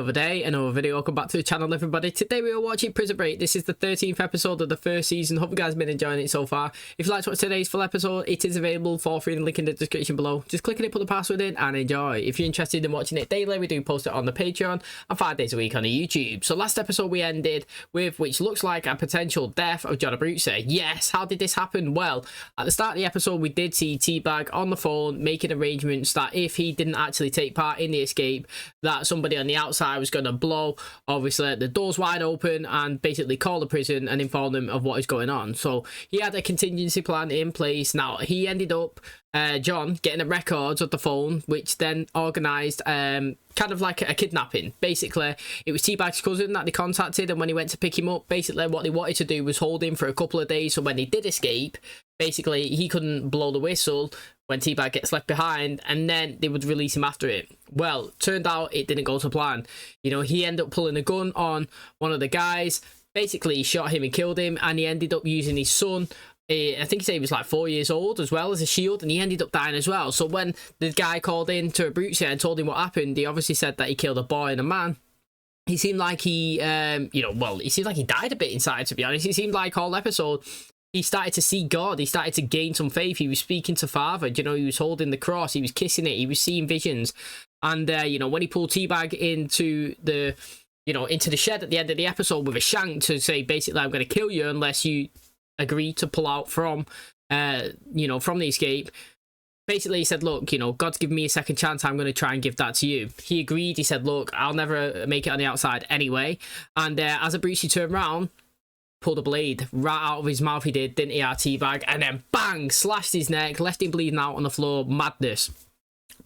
Another day, another video. Welcome back to the channel, everybody. Today we are watching Prison Break. This is the 13th episode of the first season. Hope you guys have been enjoying it so far. If you like to watch today's full episode, it is available for free in the link in the description below. Just click on it, put the password in and enjoy. If you're interested in watching it daily, we do post it on the Patreon and 5 days a week on the YouTube. So last episode we ended with which looks like a potential death of John Abruzzi. Yes, how did this happen? Well, at the start of the episode we did see T-Bag on the phone making arrangements that if he didn't actually take part in the escape, that somebody on the outside was going to blow obviously the doors wide open and basically call the prison and inform them of what is going on. So he had a contingency plan in place. Now he ended up John getting the records of the phone, which then organized kind of like a kidnapping. Basically it was T-Bag's cousin that they contacted, and when he went to pick him up, basically what they wanted to do was hold him for a couple of days, so when he did escape, basically he couldn't blow the whistle when T-Bag gets left behind, and then they would release him after it. Well, turned out it didn't go to plan. You know, he ended up pulling a gun on one of the guys. Basically he shot him and killed him, and he ended up using his son, I think he said he was like 4 years old, as well as a shield, and he ended up dying as well. So when the guy called in to Abruzzi and told him what happened, he obviously said that he killed a boy and a man. He seemed like he, he seemed like he died a bit inside, to be honest. It seemed like all episode he started to see God. He started to gain some faith. He was speaking to Father. You know, he was holding the cross. He was kissing it. He was seeing visions. And, when he pulled T-Bag into the, into the shed at the end of the episode with a shank to say, basically, I'm going to kill you unless you agree to pull out from, from the escape. Basically, he said, look, God's given me a second chance. I'm going to try and give that to you. He agreed. He said, look, I'll never make it on the outside anyway. And as Abruzzi turned around, pulled a blade right out of his mouth, he didn't he, our T-Bag, and then bang, slashed his neck, left him bleeding out on the floor. Madness.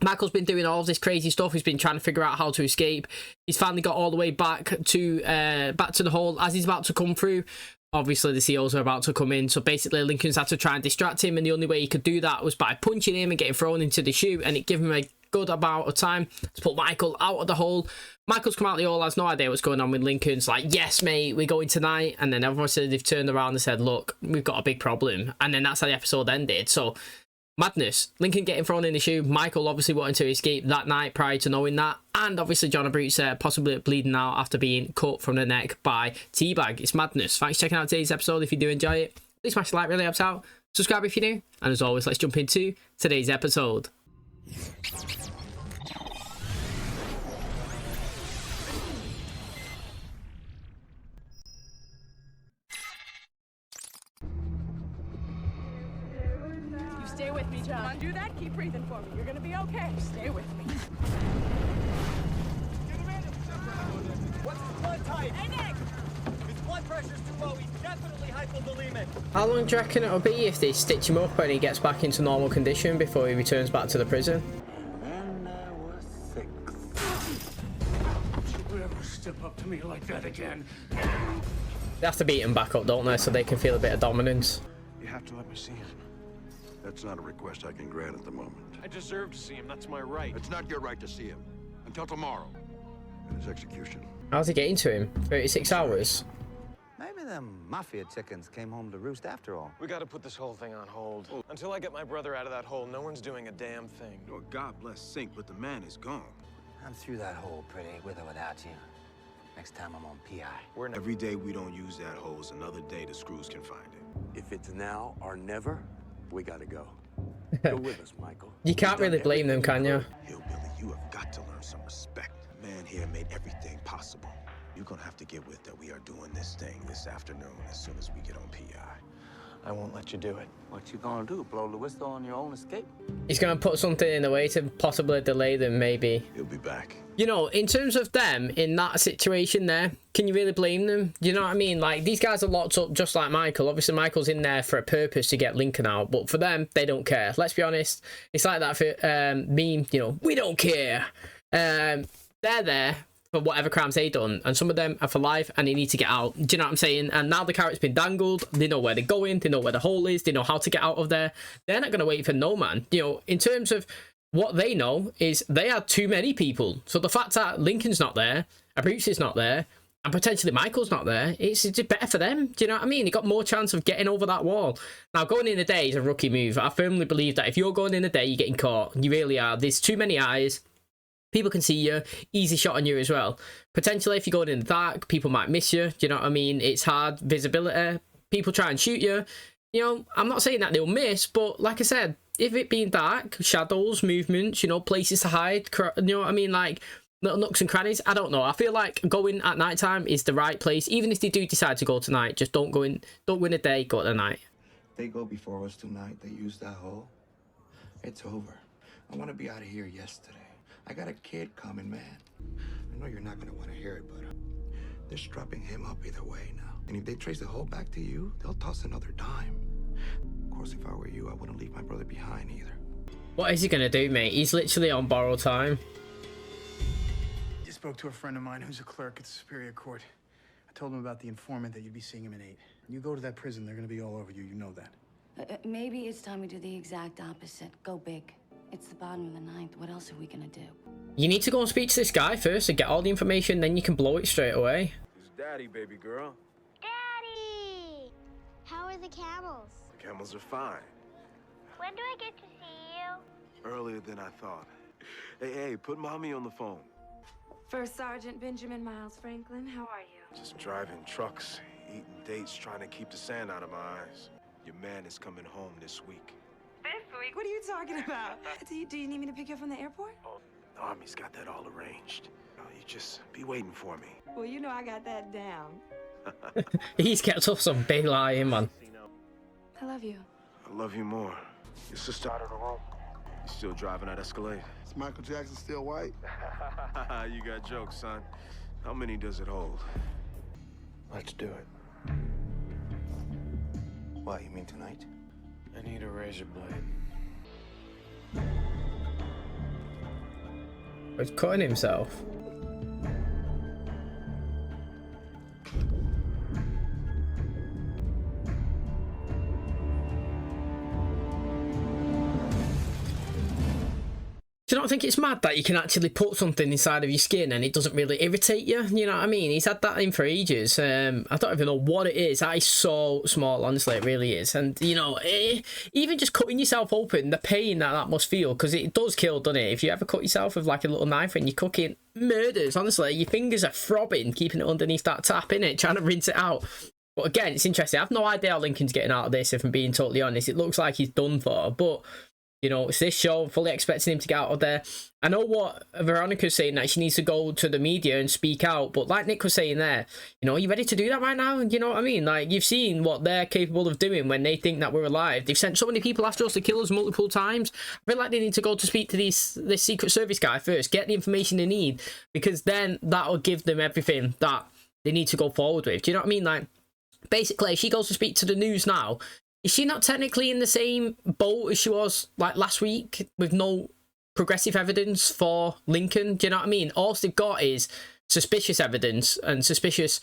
Michael's been doing all this crazy stuff. He's been trying to figure out how to escape. He's finally got all the way back to the hole. As he's about to come through, obviously the COs are about to come in, so basically Lincoln's had to try and distract him, and the only way he could do that was by punching him and getting thrown into the chute, and it gave him a good amount of time to put Michael out of the hole. Michael's come out of the hole, has no idea what's going on with Lincoln's like, yes mate, we're going tonight, and then obviously they've turned around and said, look, we've got a big problem, and then that's how the episode ended. So madness. Lincoln getting thrown in the shoe, Michael obviously wanting to escape that night prior to knowing that, and obviously John Abruzzi possibly bleeding out after being cut from the neck by T-Bag. It's madness. Thanks for checking out today's episode. If you do enjoy it, please smash the like, really helps out. Subscribe if you're new, and as always, let's jump into today's episode. Stay with me, John. Come on, do that. Keep breathing for me. You're gonna be okay. Stay with me. What's his blood type? Hey, Nick! His blood pressure's too low. He's definitely hypovolemic. How long do you reckon it'll be if they stitch him up and he gets back into normal condition before he returns back to the prison? And then there was 6. Don't you ever step up to me like that again. They have to beat him back up, don't they, so they can feel a bit of dominance. You have to let me see him. That's not a request I can grant at the moment. I deserve to see him. That's my right. It's not your right to see him. Until tomorrow. And his execution. How's he getting to him? 36 hours? Maybe them mafia chickens came home to roost after all. We gotta put this whole thing on hold. Until I get my brother out of that hole, no one's doing a damn thing. Well, God bless Sink, but the man is gone. I'm through that hole, pretty, with or without you. Next time I'm on PI. Every day we don't use that hole is another day the screws can find it. If it's now or never, we gotta go. Go with us, Michael. You can't really blame them, can you? Hillbilly, you have got to learn some respect. The man here made everything possible. You're gonna have to get with that. We are doing this thing this afternoon as soon as we get on PI. I won't let you do it. What you gonna do, blow the whistle on your own escape? He's going to put something in the way to possibly delay them, maybe. He'll be back. In terms of them in that situation there, can you really blame them? You know what I mean? Like, these guys are locked up just like Michael. Obviously, Michael's in there for a purpose to get Lincoln out, but for them, they don't care. Let's be honest. It's like that for meme, we don't care. They're there for whatever crimes they done, and some of them are for life and they need to get out. Do you know what I'm saying? And now the carrot's been dangled, they know where they're going, they know where the hole is, they know how to get out of there. They're not going to wait for no man. In terms of what they know is they had too many people, so the fact that Lincoln's not there, Abruzzi's not there, and potentially Michael's not there, it's just better for them. Do you know what I mean? They got more chance of getting over that wall. Now, going in the day is a rookie move. I firmly believe that if you're going in the day, you're getting caught. You really are. There's too many eyes. People can see you, easy shot on you as well. Potentially, if you're going in the dark, people might miss you. Do you know what I mean? It's hard visibility. People try and shoot you. You know, I'm not saying that they'll miss, but like I said, if it being dark, shadows, movements, you know, places to hide, you know what I mean? Like, little nooks and crannies. I don't know. I feel like going at night time is the right place. Even if they do decide to go tonight, just don't go in the day, go at the night. They go before us tonight. They use that hole. It's over. I want to be out of here yesterday. I got a kid coming, man. I know you're not going to want to hear it, but they're strapping him up either way now. And if they trace the hole back to you, they'll toss another dime. Of course, if I were you, I wouldn't leave my brother behind either. What is he going to do, mate? He's literally on borrowed time. I spoke to a friend of mine who's a clerk at the Superior Court. I told him about the informant that you'd be seeing him at 8. When you go to that prison, they're going to be all over you. You know that. Maybe it's time we do the exact opposite. Go big. It's the bottom of the 9th. What else are we gonna do? You need to go and speak to this guy first and get all the information, then you can blow it straight away. It's Daddy, baby girl. Daddy! How are the camels? The camels are fine. When do I get to see you? Earlier than I thought. Hey, put Mommy on the phone. First Sergeant Benjamin Miles Franklin, how are you? Just driving trucks, eating dates, trying to keep the sand out of my eyes. Your man is coming home this week. This week? What are you talking about? Do you need me to pick you up from the airport? Oh, the Army's got that all arranged. You just be waiting for me. Well, you know I got that down. He's kept up some big lying, man. I love you. I love you more. Your sister out of the room. You still driving that Escalade? Is Michael Jackson still white? You got jokes, son. How many does it hold? Let's do it. What, you mean tonight? I need a razor blade. He's cutting himself. Do you not think it's mad that you can actually put something inside of your skin and it doesn't really irritate you? You know what I mean? He's had that in for ages. I don't even know what it is. That is so small, honestly, it really is. And, you know, even just cutting yourself open, the pain that must feel, because it does kill, doesn't it? If you ever cut yourself with like a little knife and you're cooking, murders, honestly. Your fingers are throbbing, keeping it underneath that tap, innit? Trying to rinse it out. But again, it's interesting. I have no idea how Lincoln's getting out of this, if I'm being totally honest. It looks like he's done for, but... You know, it's this show, fully expecting him to get out of there. I know what Veronica's saying, that she needs to go to the media and speak out. But like Nick was saying there, you know, are you ready to do that right now? You know what I mean? Like, you've seen what they're capable of doing when they think that we're alive. They've sent so many people after us to kill us multiple times. I feel like they need to go to speak to this Secret Service guy first, get the information they need, because then that'll give them everything that they need to go forward with. Do you know what I mean? Like, basically, if she goes to speak to the news now, is she not technically in the same boat as she was like last week with no progressive evidence for Lincoln? Do you know what I mean? All they've got is suspicious evidence and suspicious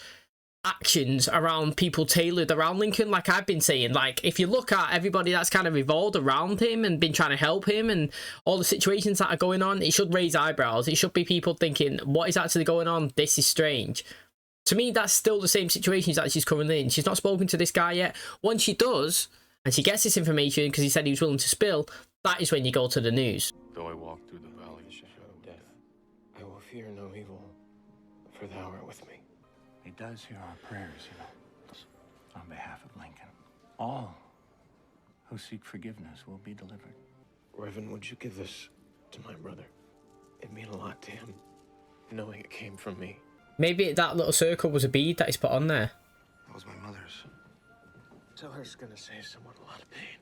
actions around people tailored around Lincoln. Like I've been saying, like if you look at everybody that's kind of revolved around him and been trying to help him and all the situations that are going on, it should raise eyebrows. It should be people thinking, what is actually going on? This is strange. To me, that's still the same situation that she's currently in. She's not spoken to this guy yet. Once she does, and she gets this information because he said he was willing to spill, that is when you go to the news. Though I walk through the valley of the shadow of death, I will fear no evil, for thou art with me. He does hear our prayers, you know, on behalf of Lincoln. All who seek forgiveness will be delivered. Reverend, would you give this to my brother? It meant a lot to him, knowing it came from me. Maybe that little circle was a bead that he's put on there. That was my mother's. Tell her it's gonna save someone a lot of pain.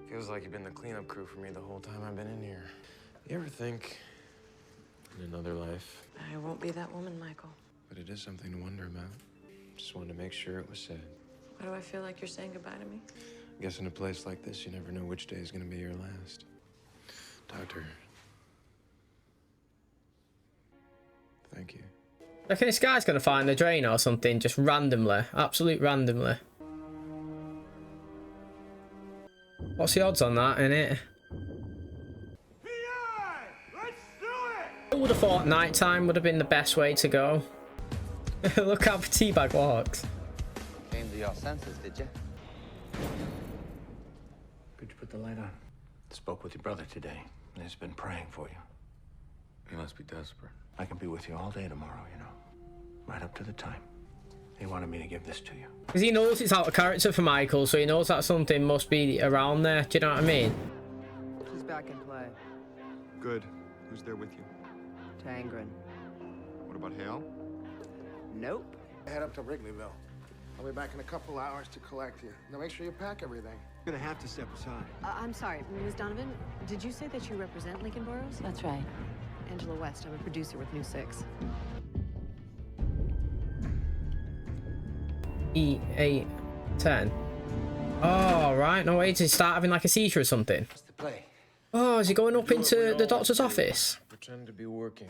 Feels like you've been the cleanup crew for me the whole time I've been in here. You ever think, in another life? I won't be that woman, Michael. But it is something to wonder about. Just wanted to make sure it was said. Why do I feel like you're saying goodbye to me? I guess in a place like this, you never know which day is gonna be your last. Doctor. Thank you. I reckon this guy's going to find the drain or something, just randomly. Absolute randomly. What's the odds on that, innit? I would have thought nighttime would have been the best way to go. Look how Teabag walks. Came to your senses, did you? Could you put the light on? Spoke with your brother today, and he's been praying for you. He must be desperate. I can be with you all day tomorrow, you know. Right up to the time. He wanted me to give this to you. Because he knows it's out of character for Michael, so he knows that something must be around there. Do you know what I mean? She's back in play. Good. Who's there with you? Tangren. What about Hale? Nope. Head up to Wrigleyville. I'll be back in a couple hours to collect you. Now make sure you pack everything. You're gonna have to step aside. I'm sorry, Ms. Donovan, did you say that you represent Lincoln Boroughs? That's right. Angela West, I'm a producer with New 6. E13. Oh, right. No way to start having like a seizure or something. What's the play? Oh, is he going up into the doctor's office? Pretend to be working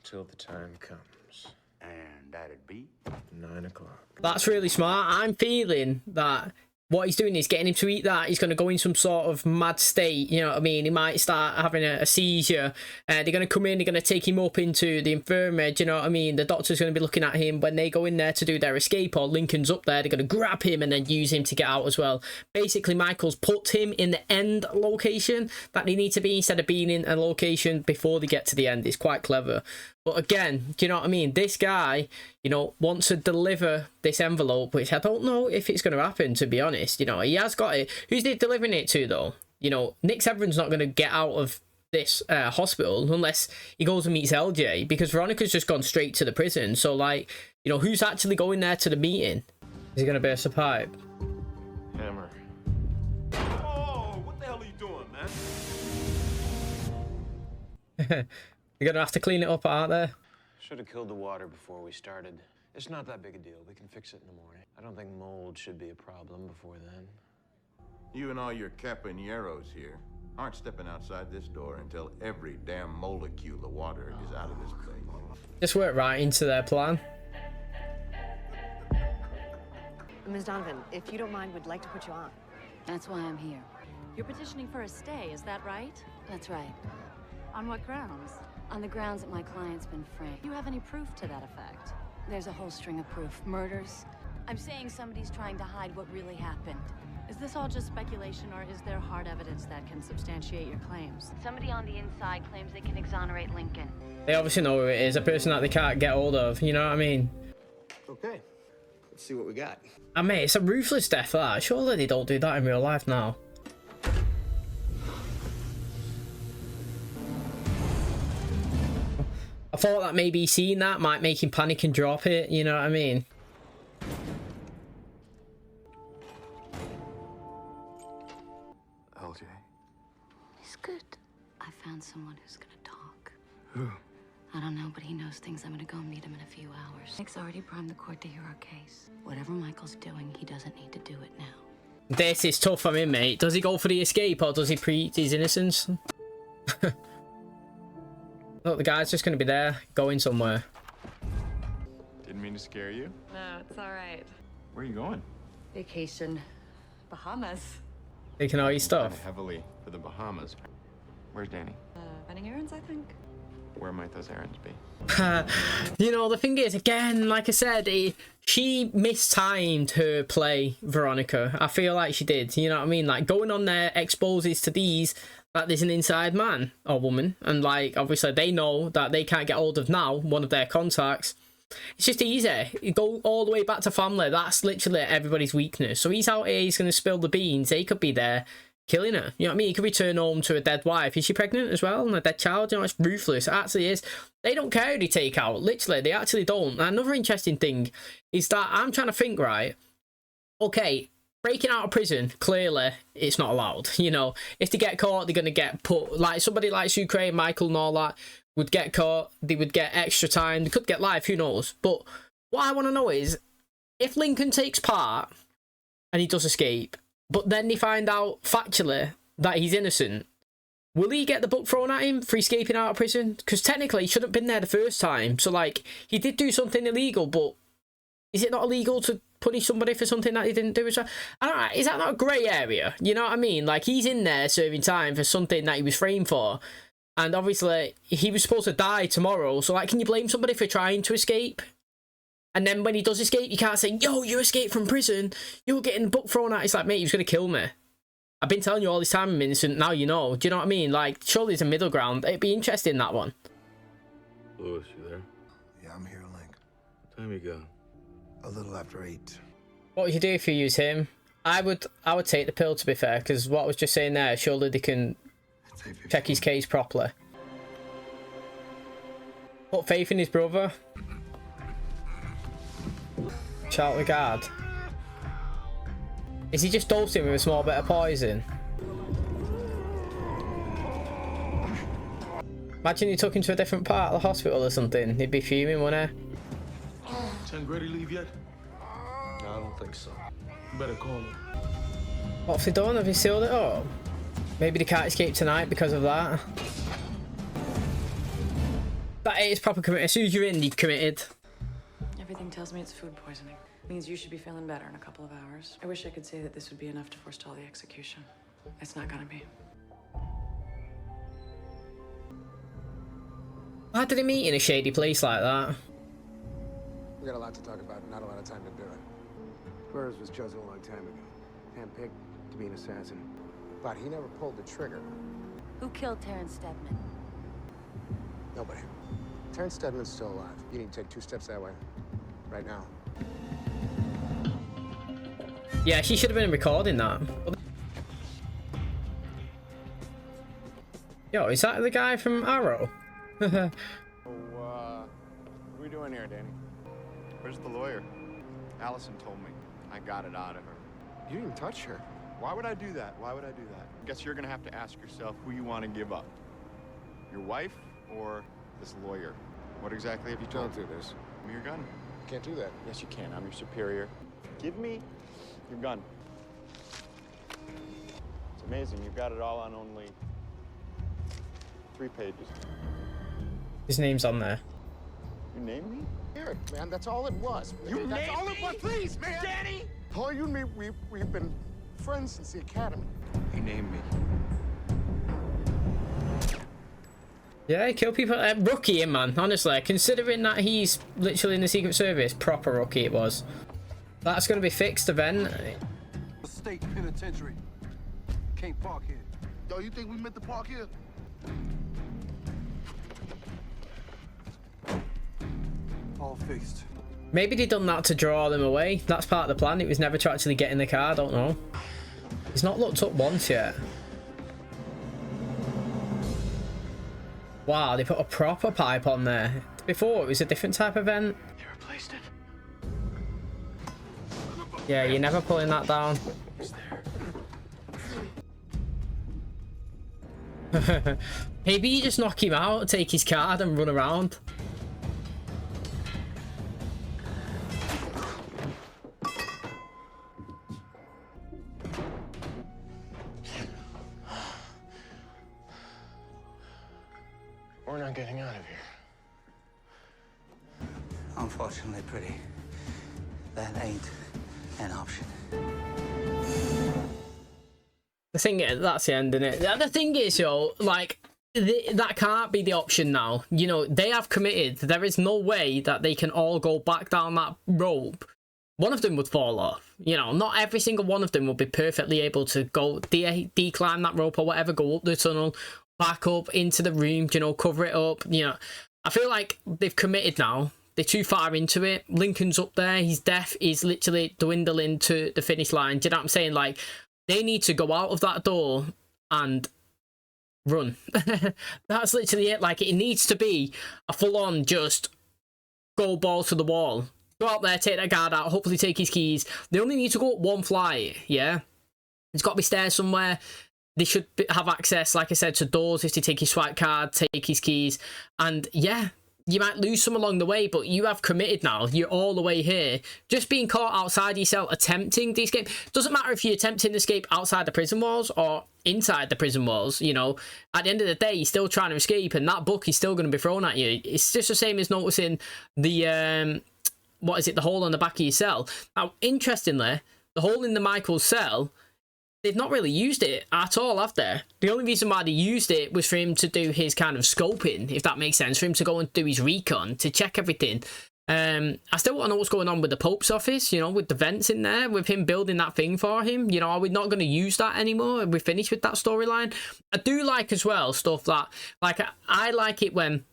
till the time comes. And that'd be 9 o'clock. That's really smart. I'm feeling that what he's doing is getting him to eat that. He's going to go in some sort of mad state, you know what I mean? He might start having a seizure. They're going to come in, they're going to take him up into the infirmary, do you know what I mean? The doctor's going to be looking at him when they go in there to do their escape, or Lincoln's up there, they're going to grab him and then use him to get out as well. Basically, Michael's put him in the end location that they need to be instead of being in a location before they get to the end. It's quite clever. But again, do you know what I mean? This guy, you know, wants to deliver this envelope, which I don't know if it's going to happen, to be honest. You know, he has got it. Who's he delivering it to, though? You know, Nick Severan's not going to get out of this hospital unless he goes and meets LJ, because Veronica's just gone straight to the prison. So, like, you know, who's actually going there to the meeting? Is he going to burst a pipe? Hammer. Oh, what the hell are you doing, man? They're going to have to clean it up, aren't they? Should have killed the water before we started. It's not that big a deal. We can fix it in the morning. I don't think mold should be a problem before then. You and all your campaneros here aren't stepping outside this door until every damn molecule of water is out of this thing. Just work right into their plan. Ms. Donovan, if you don't mind, we'd like to put you on. That's why I'm here. You're petitioning for a stay, is that right? That's right. On what grounds? On the grounds that my client's been framed. Do you have any proof to that effect? There's a whole string of proof. Murders. I'm saying somebody's trying to hide what really happened. Is this all just speculation, or is there hard evidence that can substantiate your claims? Somebody on the inside claims they can exonerate Lincoln. They obviously know who it is, a person that they can't get hold of, you know what I mean? Okay, let's see what we got. I mean, it's a ruthless death, that. Surely they don't do that in real life now. I thought that maybe seeing that might make him panic and drop it, you know what I mean? LJ. He's good. I found someone who's gonna talk. Who? I don't know, but he knows things. I'm gonna go meet him in a few hours. Nick's already primed the court to hear our case. Whatever Michael's doing, he doesn't need to do it now. This is tough for him, mate. Does he go for the escape, or does he preach his innocence? Look, the guy's just going to be there, going somewhere. Didn't mean to scare you. No, it's all right. Where are you going? Vacation. Bahamas. Taking all your stuff. Kinda heavily for the Bahamas. Where's Danny? Running errands, I think. Where might those errands be? You know, the thing is, again, like I said, she mistimed her play, Veronica. I feel like she did, you know what I mean? Like, going on there exposes to these that there's an inside man or woman, and like, obviously they know that they can't get hold of now one of their contacts. It's just easy. You go all the way back to family. That's literally everybody's weakness. So he's out here, he's going to spill the beans. They could be there killing her. You know what I mean? He could return home to a dead wife. Is she pregnant as well? And a dead child? You know, it's ruthless. It actually is. They don't care who they take out. Literally, they actually don't. And another interesting thing is that I'm trying to think, right? Okay, breaking out of prison, clearly, it's not allowed. You know, if they get caught, they're going to get put... Like, somebody like Sucre, Michael and all that would get caught. They would get extra time. They could get life, who knows? But what I want to know is, if Lincoln takes part and he does escape, but then they find out factually that he's innocent, will he get the book thrown at him for escaping out of prison? Because technically, he shouldn't have been there the first time. So, like, he did do something illegal, but is it not illegal to punish somebody for something that he didn't do as well? I don't know, is that not a grey area? You know what I mean? Like, he's in there serving time for something that he was framed for. And obviously, he was supposed to die tomorrow. So, like, can you blame somebody for trying to escape? And then when he does escape, you can't say, yo, you escaped from prison. You're getting the book thrown at. It's like, mate, he was going to kill me. I've been telling you all this time I'm innocent. Now you know. Do you know what I mean? Like, surely there's a middle ground. It'd be interesting, that one. Louis, you there? Yeah, I'm here, Link. What time you got? A little after 8. What would you do if you use him? I would take the pill, to be fair, because what I was just saying there, surely they can check his case properly. Put faith in his brother. Shout the guard. Is he just dosing with a small bit of poison? Imagine you took him to a different part of the hospital or something. He'd be fuming, wouldn't he? Enquiry leave yet? No, I don't think so. Better call him. What have they done? Have they sealed it up? Maybe they can't escape tonight because of that. That is proper committed. As soon as you're in, you've committed. Everything tells me it's food poisoning. Means you should be feeling better in a couple of hours. I wish I could say that this would be enough to forestall the execution. It's not gonna be. Why did he meet in a shady place like that? We got a lot to talk about, not a lot of time to do it. Flores was chosen a long time ago. Handpicked to be an assassin. But he never pulled the trigger. Who killed Terrence Stedman? Nobody. Terrence Stedman's still alive. You need to take 2 steps that way. Right now. Yeah, she should have been recording that. Yo, is that the guy from Arrow? What are we doing here, Danny? Where's the lawyer? Allison told me. I got it out of her. You didn't even touch her. Why would I do that? Why would I do that? I guess you're gonna have to ask yourself who you want to give up. Your wife or this lawyer? What exactly have you told me? Don't do this. Give me your gun. Can't do that. Yes, you can. I'm your superior. Give me your gun. It's amazing. You've got it all on only 3 pages. His name's on there. You named me? Here, man, that's all it was. That's all it was. Please, man. Danny! All you and me, we've been friends since the academy. He named me. Yeah, he killed people. Rookie him, man. Honestly, considering that he's literally in the Secret Service, proper rookie it was. That's going to be fixed event. State penitentiary. Can't park here. Yo, you think we meant to park here? All fixed. Maybe they done that to draw them away. That's part of the plan. It was never to actually get in the car. I don't know. He's not looked up once yet. Wow, they put a proper pipe on there. Before, it was a different type of vent. They replaced it. Yeah, you're never pulling that down. Maybe you just knock him out, take his card and run around. We're not getting out of here. Unfortunately, pretty. That ain't an option. The thing is, that's the end, isn't it? The thing is, yo, like, that can't be the option now. You know, they have committed. There is no way that they can all go back down that rope. One of them would fall off. You know, not every single one of them will be perfectly able to go declimb that rope or whatever, go up the tunnel, back up into the room, you know, cover it up. You know, I feel like they've committed now. They're too far into it. Lincoln's up there. His death is literally dwindling to the finish line. Do you know what I'm saying? Like, they need to go out of that door and run. That's literally it. Like, it needs to be a full-on just go balls to the wall. Go out there, take that guard out, hopefully take his keys. They only need to go up 1 flight, yeah? There's got to be stairs somewhere. They should have access, like I said, to doors if they take his swipe card, take his keys. And, yeah, you might lose some along the way, but you have committed now. You're all the way here. Just being caught outside yourself, attempting the escape. Doesn't matter if you're attempting to escape outside the prison walls or inside the prison walls, you know. At the end of the day, you're still trying to escape, and that book is still going to be thrown at you. It's just the same as noticing the, what is it, the hole on the back of your cell. Now, interestingly, the hole in the Michael's cell, they've not really used it at all, have they? The only reason why they used it was for him to do his kind of scoping, if that makes sense, for him to go and do his recon, to check everything. I still want to know what's going on with the Pope's office, you know, with the vents in there, with him building that thing for him. You know, are we not going to use that anymore? Are we finished with that storyline? I do like as well stuff that, like, I like it when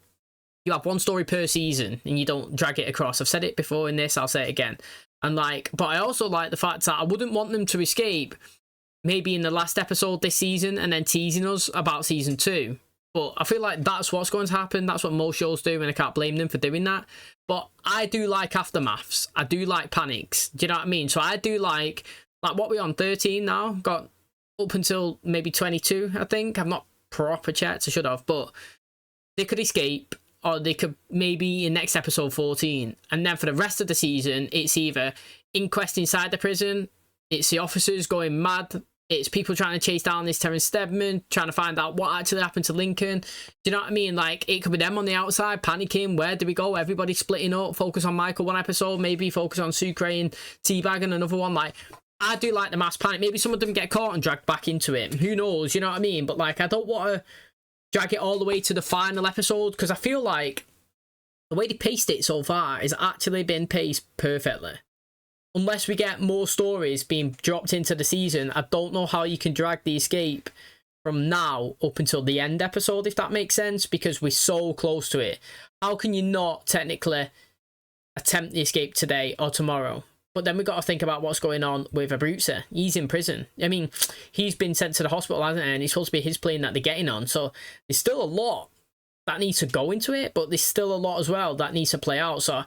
you have one story per season and you don't drag it across. I've said it before in this, I'll say it again. And like, but I also like the fact that I wouldn't want them to escape maybe in the last episode this season and then teasing us about season 2. But I feel like that's what's going to happen. That's what most shows do, and I can't blame them for doing that. But I do like aftermaths. I do like panics. Do you know what I mean? So I do like what we on 13 now. Got up until maybe 22, I think. I've not proper checked. I should have. But they could escape, or they could maybe in next episode 14. And then for the rest of the season, it's either inquest inside the prison, it's the officers going mad, it's people trying to chase down this Terrence Steadman, trying to find out what actually happened to Lincoln. Do you know what I mean? Like, it could be them on the outside panicking. Where do we go? Everybody splitting up. Focus on Michael one episode. Maybe focus on Sucre and Teabag another one. Like, I do like the mass panic. Maybe some of them get caught and dragged back into it. Who knows? You know what I mean? But, like, I don't want to drag it all the way to the final episode, because I feel like the way they paced it so far has actually been paced perfectly. Unless we get more stories being dropped into the season, I don't know how you can drag the escape from now up until the end episode, if that makes sense, because we're so close to it. How can you not technically attempt the escape today or tomorrow? But then we've got to think about what's going on with Abruzzi. He's in prison. I mean, he's been sent to the hospital, hasn't he? And it's supposed to be his plane that they're getting on. So there's still a lot that needs to go into it, but there's still a lot as well that needs to play out. So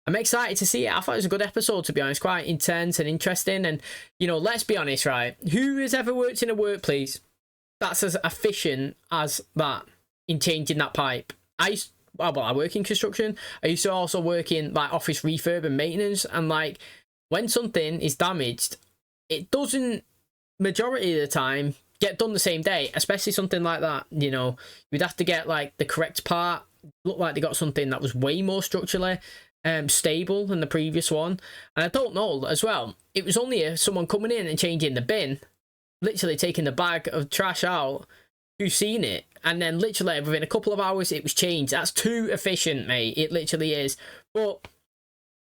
I'm excited to see it. I thought it was a good episode, to be honest. Quite intense and interesting. And, you know, let's be honest, right? Who has ever worked in a workplace that's as efficient as that in changing that pipe? I work in construction. I used to also work in, like, office refurb and maintenance. And, like, when something is damaged, it doesn't, majority of the time, get done the same day. Especially something like that, you know. You'd have to get, like, the correct part. Looked like they got something that was way more structurally stable than the previous one. And I don't know as well, it was only someone coming in and changing the bin, literally taking the bag of trash out, who's seen it, and then literally within a couple of hours it was changed. That's too efficient, mate. It literally is. But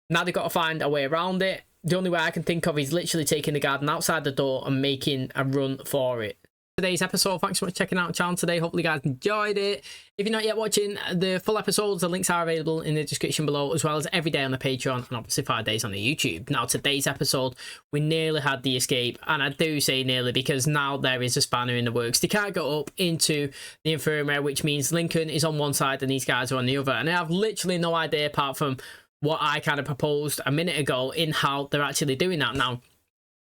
now they've got to find a way around it. The only way I can think of is literally taking the garden outside the door and making a run for it. Today's episode. Thanks so much for checking out the channel today. Hopefully you guys enjoyed it. If you're not yet watching the full episodes, the links are available in the description below, as well as every day on the Patreon and obviously 5 days on the YouTube. Now, today's episode, we nearly had the escape, and I do say nearly because now there is a spanner in the works. They can't go up into the infirmary, which means Lincoln is on one side and these guys are on the other, and I have literally no idea apart from what I kind of proposed a minute ago in how they're actually doing that. Now,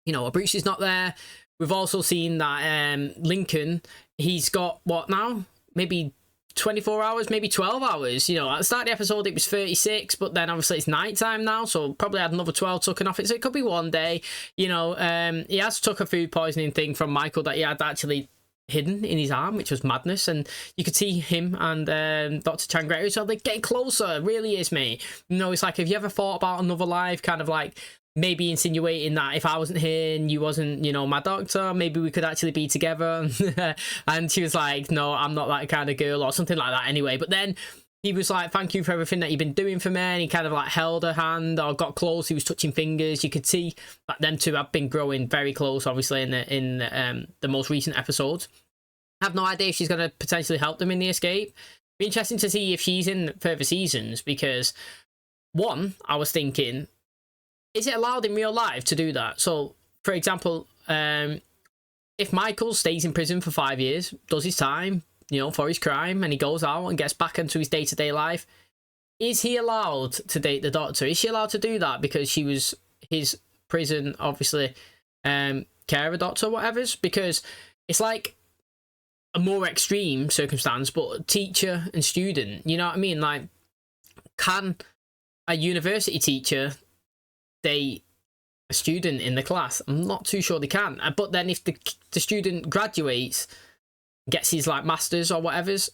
you know, Bruce is not there. We've also seen that Lincoln, he's got, what now? Maybe 24 hours, maybe 12 hours. You know, at the start of the episode, it was 36, but then obviously it's night time now, so probably had another 12 taken off it. So it could be one day. You know, he has took a food poisoning thing from Michael that he had actually hidden in his arm, which was madness. And you could see him and Dr. Changretti, so they're getting closer. It really is, mate. You know, it's like, have you ever thought about another life? Kind of like, maybe insinuating that if I wasn't here and you wasn't, you know, my doctor, maybe we could actually be together. And she was like, no, I'm not that kind of girl, or something like that anyway. But then he was like, thank you for everything that you've been doing for me. And he kind of like held her hand or got close. He was touching fingers. You could see that them two have been growing very close, obviously, in the most recent episodes. I have no idea if she's going to potentially help them in the escape. Be interesting to see if she's in further seasons, because one, I was thinking, is it allowed in real life to do that? So, for example, if Michael stays in prison for 5 years, does his time, you know, for his crime, and he goes out and gets back into his day-to-day life, is he allowed to date the doctor? Is she allowed to do that because she was his prison, obviously, carer doctor, whatever's? Because it's like a more extreme circumstance, but teacher and student, you know what I mean? Like, can a university teacher date a student in the class? I'm not too sure they can. But then if the student graduates, gets his like masters or whatever's,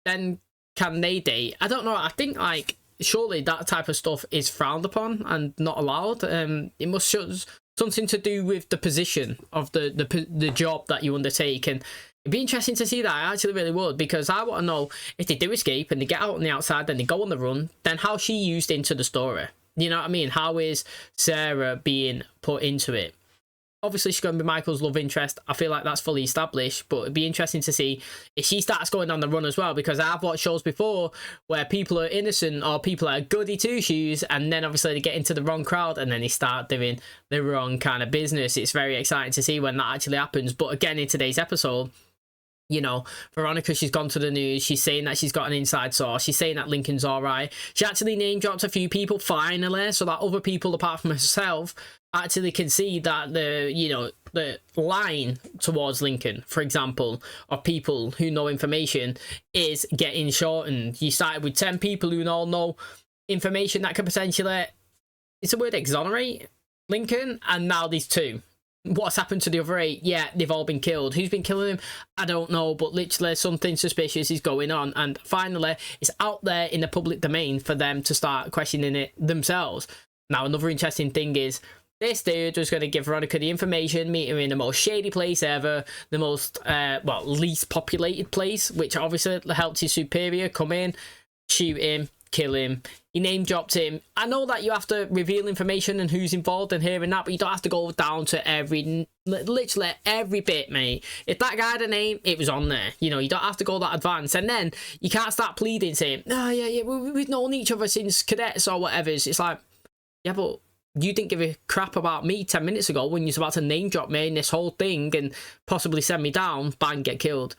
then can they date? I don't know. I think like surely that type of stuff is frowned upon and not allowed. It must show something to do with the position of the job that you undertake, and it'd be interesting to see that. I actually really would, because I want to know if they do escape and they get out on the outside, then they go on the run, then how's she used into the story? You know what I mean? How is Sarah being put into it? obviously she's going to be Michael's love interest. I feel like that's fully established, but it'd be interesting to see if she starts going on the run as well, because I've watched shows before where people are innocent or people are goody two-shoes, and then obviously they get into the wrong crowd and then they start doing the wrong kind of business. It's very exciting to see when that actually happens. But again, in today's episode, you know, Veronica, she's gone to the news. She's saying that she's got an inside source. She's saying that Lincoln's all right. She actually name dropped a few people finally, so that other people apart from herself actually can see that the line towards Lincoln, for example, of people who know information is getting shortened. You started with 10 people who all know information that could potentially, it's a word, exonerate Lincoln, and now there's 2. What's happened to the other 8? Yeah, they've all been killed. Who's been killing them? I don't know, but literally something suspicious is going on, and finally it's out there in the public domain for them to start questioning it themselves. Now, another interesting thing is this dude was going to give Veronica the information, meet her in the most shady place ever, the most least populated place, which obviously helped his superior come in, shoot him, kill him. He name dropped him. I know that you have to reveal information and who's involved and here and that, but you don't have to go down to literally every bit, mate. If that guy had a name, it was on there. You know, you don't have to go that advanced. And then you can't start pleading, saying, oh, yeah, we've known each other since cadets or whatever. It's like, yeah, but you didn't give a crap about me 10 minutes ago when you was about to name drop me in this whole thing and possibly send me down, bang, get killed.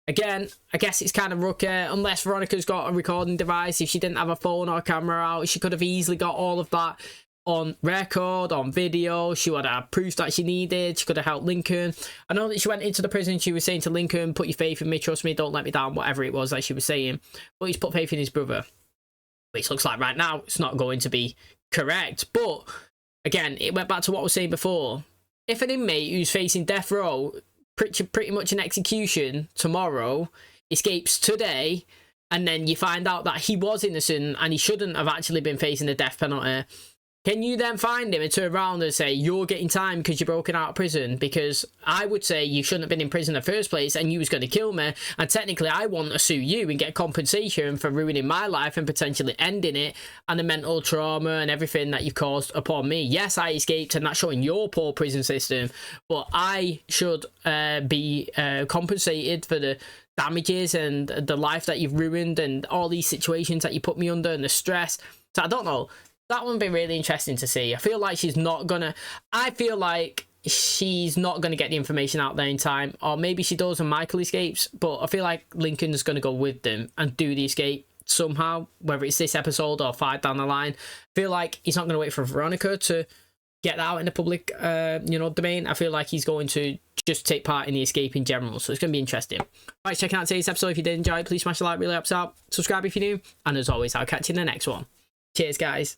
Again, I guess it's kind of rookie, unless Veronica's got a recording device. If she didn't have a phone or a camera out, she could have easily got all of that on record, on video. She would have proof that she needed. She could have helped Lincoln. I know that she went into the prison, she was saying to Lincoln, put your faith in me, trust me, don't let me down, whatever it was that she was saying. But he's put faith in his brother, which looks like right now it's not going to be correct. But again, it went back to what I was saying before. If an inmate who's facing death row, pretty much an execution tomorrow, escapes today, and then you find out that he was innocent and he shouldn't have actually been facing the death penalty, can you then find him and turn around and say you're getting time because you're broken out of prison? Because I would say you shouldn't have been in prison in the first place and you was going to kill me, and technically I want to sue you and get compensation for ruining my life and potentially ending it and the mental trauma and everything that you've caused upon me. Yes, I escaped and that's showing your poor prison system, but I should be compensated for the damages and the life that you've ruined and all these situations that you put me under and the stress. So I don't know. That one would be really interesting to see. I feel like she's not gonna get the information out there in time, or maybe she does and Michael escapes, but I feel like Lincoln's gonna go with them and do the escape somehow, whether it's this episode or 5 down the line. I feel like he's not gonna wait for Veronica to get that out in the public domain. I feel like he's going to just take part in the escape in general, so it's going to be interesting. Right, checking out today's episode. If you did enjoy it, please smash the like, really helps out. Subscribe if you're new, and as always, I'll catch you in the next one. Cheers, guys.